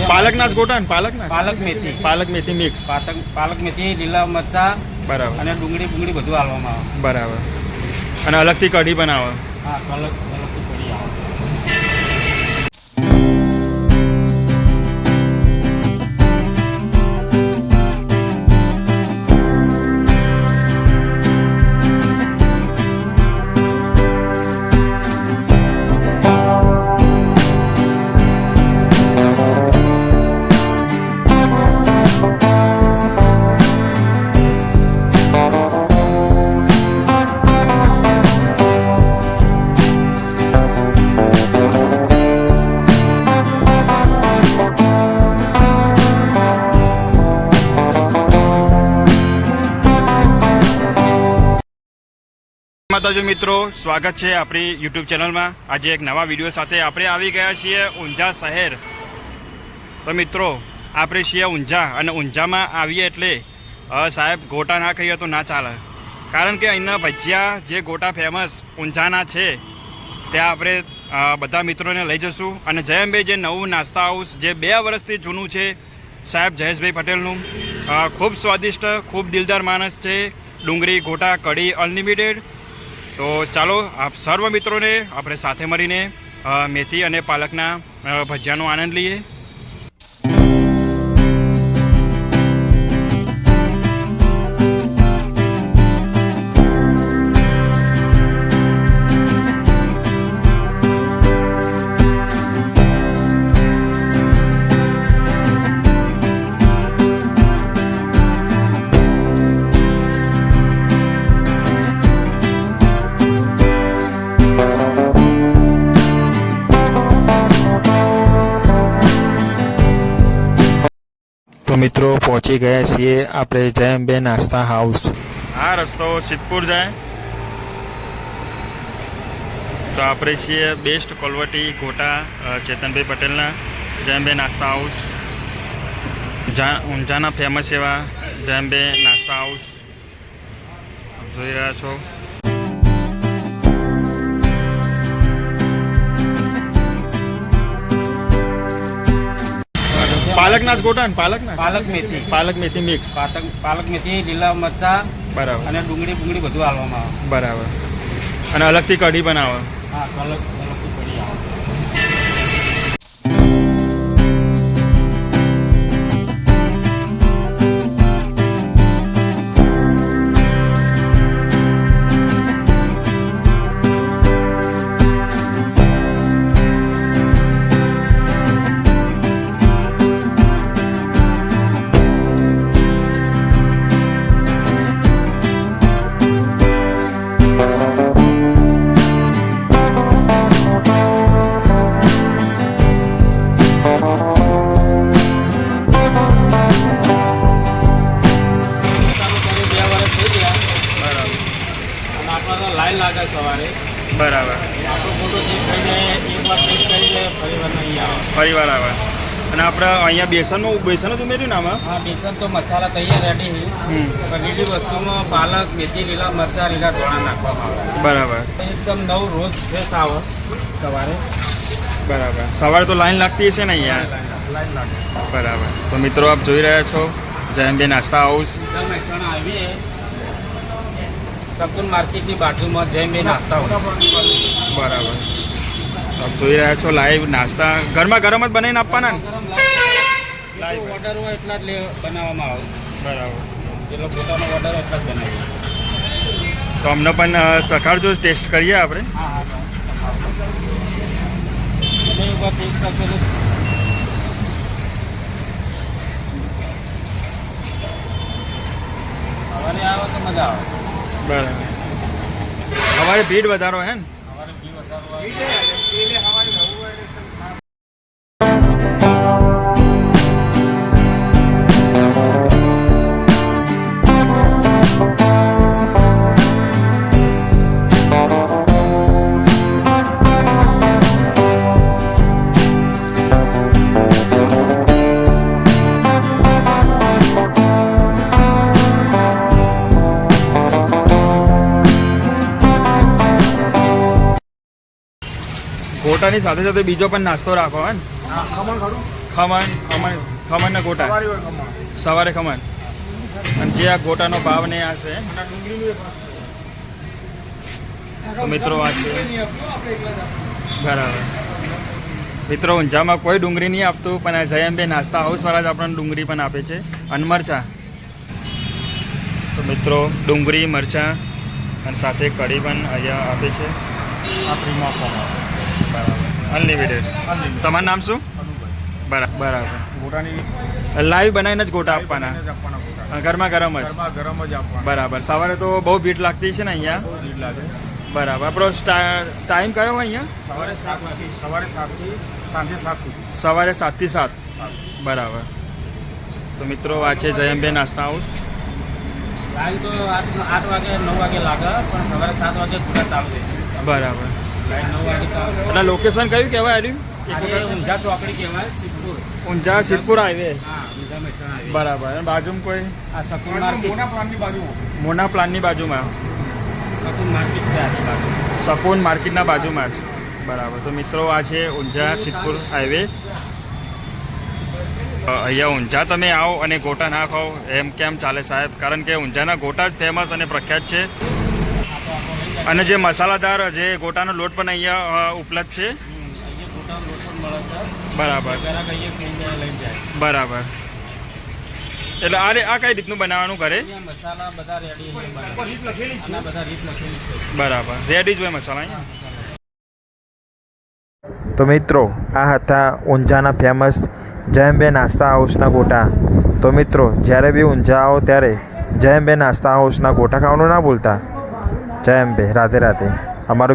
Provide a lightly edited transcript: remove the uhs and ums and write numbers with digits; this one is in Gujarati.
પાલકના જ ગોટા ને પાલક મેથી મિક્સ પાલક મેથી લીલા મરચા બરાબર અને ડુંગળી બધું હાલવામાં આવે. બરાબર. અને અલગથી કઢી બનાવે. હા, અલગથી કઢી આવે. માતાજી મિત્રો, સ્વાગત છે આપણી યુટ્યુબ ચેનલમાં. આજે એક નવા વિડીયો સાથે આપણે આવી ગયા છીએ ઊંઝા શહેર. તો મિત્રો, આપણે છીએ ઊંઝા અને ઊંઝામાં આવીએ એટલે સાહેબ ગોટા ના ખાઈએ તો ના ચાલે. કારણ કે અહીંના ભજીયા જે ગોટા ફેમસ ઊંઝાના છે ત્યાં આપણે બધા મિત્રોને લઈ જઈશું. અને જયંભાઈ જે નવું નાસ્તા હાઉસ જે 2 વર્ષથી જૂનું છે સાહેબ જયેશભાઈ પટેલનું, ખૂબ સ્વાદિષ્ટ, ખૂબ દિલદાર માણસ છે. ડુંગળી ગોટા કઢી અનલિમિટેડ. તો ચાલો આપ સર્વ મિત્રોને આપણે સાથે મળીને મેથી અને પાલકના ભજીયાનો આનંદ લઈએ. તો મિત્રો પહોંચી ગયા છીએ આપણે જયંભાઈ નાસ્તા હાઉસ. આ રસ્તો સિદ્ધપુર જાય. તો આપણે છીએ બેસ્ટ કોલવટી ગોટા ચેતનભાઈ પટેલના જયંભાઈ નાસ્તા હાઉસ. ઊંઝાના ફેમસ એવા જયંભાઈ નાસ્તા હાઉસ જોઈ રહ્યા છો. પાલકના જ ગોટા ને પાલક મેથી મિક્સ પાલક મેથી લીલા મરચા બરાબર અને ડુંગળી બધું હાલવામાં આવે. બરાબર. અને અલગથી કઢી બનાવે. હા, અલગથી કઢી આવે. લાઈન લાગે સવારે. બરાબર. આપણો ફોટો ચેક કરી જાય, એકવાર ટેસ્ટ કરી જાય, ફરીવાર આવે. અને આપણે અહીંયા બેસન જ ઉમેર્યું ને આમાં? હા, બેસન તો મસાલા તૈયાર રેડી છે. રેડી વસ્તુમાં પાલક મેથી લીલા મરચા લીલા ધોળા નાખવામાં આવે. બરાબર. એકદમ નવું રોજ ફ્રેશ આવે સવારે. બરાબર. સવારે તો લાઈન લાગતી હશે ને અહીંયા? લાઈન લાગે. બરાબર. તો મિત્રો આપ જોઈ રહ્યા છો જયંભાઈ નાસ્તા હાઉસ. મહેસાણા આવીએ સકુન માર્કેટની બાજુમાં જયંભાઈ નાસ્તા હાઉસ. બરાબર. આપ જોઈ રહ્યા છો લાઈવ નાસ્તા ગરમા ગરમ જ બનાવીને આપવાના ને? લાઈવ ઓર્ડર હોય એટલા જ બનાવવામાં આવે. બરાબર. જેટલો પોતાનો ઓર્ડર હોય એટલા જ બનાવીએ. તો અમને પણ ચખાડજો, ટેસ્ટ કરીએ આપણે. હા હા, ટેસ્ટ કરશો. સવારે આવે તો મજા આવે. બરાબર. અમારે ભીડ વધારો હે ને? સવારે ભીડ વધારો. ગોટાની સાથે સાથે બીજો પણ નાસ્તો રાખો હે ને? ખમણ ખરું? ખમણ ને ગોટા સવારે ખમણ અને જે આ ગોટાનો ભાવ ને આ છે તો મિત્રો આ છે બરાબર. મિત્રો ઊંઝામાં કોઈ ડુંગળી નહીં આપતું પણ આ જયંબે નાસ્તા હાઉસવાળા જ આપણને ડુંગળી પણ આપે છે અને મરચાં. તો મિત્રો ડુંગળી મરચાં અને સાથે કઢી પણ અહીંયા આપે છે. બરાબર અનલિમિટેડ. તમારું નામ શું? બરાબર. લાઈવ બનાવીને જ ગોટા આપવાના ગરમા ગરમ જ. બરાબર. સવારે તો બહુ ભીડ લાગતી છે ને અહીંયા. બરાબર. આપણો ટાઈમ કયો હોય અહીંયા? સવારે 7 થી 7. બરાબર. તો મિત્રો આ છે જયંબે નાસ્તા હાઉસ. લાઈન તો 8 વાગે 9 વાગે લાગે પણ સવારે 7 વાગે પૂરા ચાલુ રહે છે. બરાબર. લાઈન 9 વાગે ચાલુ. એટલે લોકેશન કયું કહેવાય આવ્યું? ઊંઝા ચોકડી કહેવાય, સિદ્ધપુર. ઊંઝા સિદ્ધપુર હાઈવે. હા, ઊંઝા મહેસાણા હાઈવે. બરાબર. અને બાજુમાં કોઈ આ સપૂન માર્કેટ. મોના પ્લાનની બાજુમાં સપૂન માર્કેટ છે આની બાજુ. સપૂન માર્કેટના બાજુમાં જ. બરાબર. તો મિત્રો આ છે ઊંઝા સિદ્ધપુર હાઈવે. અહીંયા ઊંઝા તમે આવો અને ગોટા ના ખાઓ એમ કેમ ચાલે સાહેબ? કારણ કે ઊંઝાના ગોટા જ ફેમસ અને પ્રખ્યાત છે. અને જે મસાલાદાર જે ગોટાનો લોટ પણ અહીંયા ઉપલબ્ધ છે. અહીંયા ગોટાનો લોટ પણ મળે છે. બરાબર. ગ્રાહક અહીંયા લઈને જાય. બરાબર. એટલે આ કઈ રીતનું બનાવવાનું ઘરે? અહીંયા મસાલા બધા રેડી બધા રીત લખેલી છે. બરાબર. રેડી જ હોય મસાલા અહીંયા. તો મિત્રો આ હતા ઊંઝાના ફેમસ જયંબે નાસ્તા હાઉસના ગોટા. તો મિત્રો જ્યારે બી ઊંઝા આવો ત્યારે જયંબે નાસ્તા હાઉસના ગોટા ખાવાનું ના ભૂલતા. જયંબે. રાધે રાધે. અમારો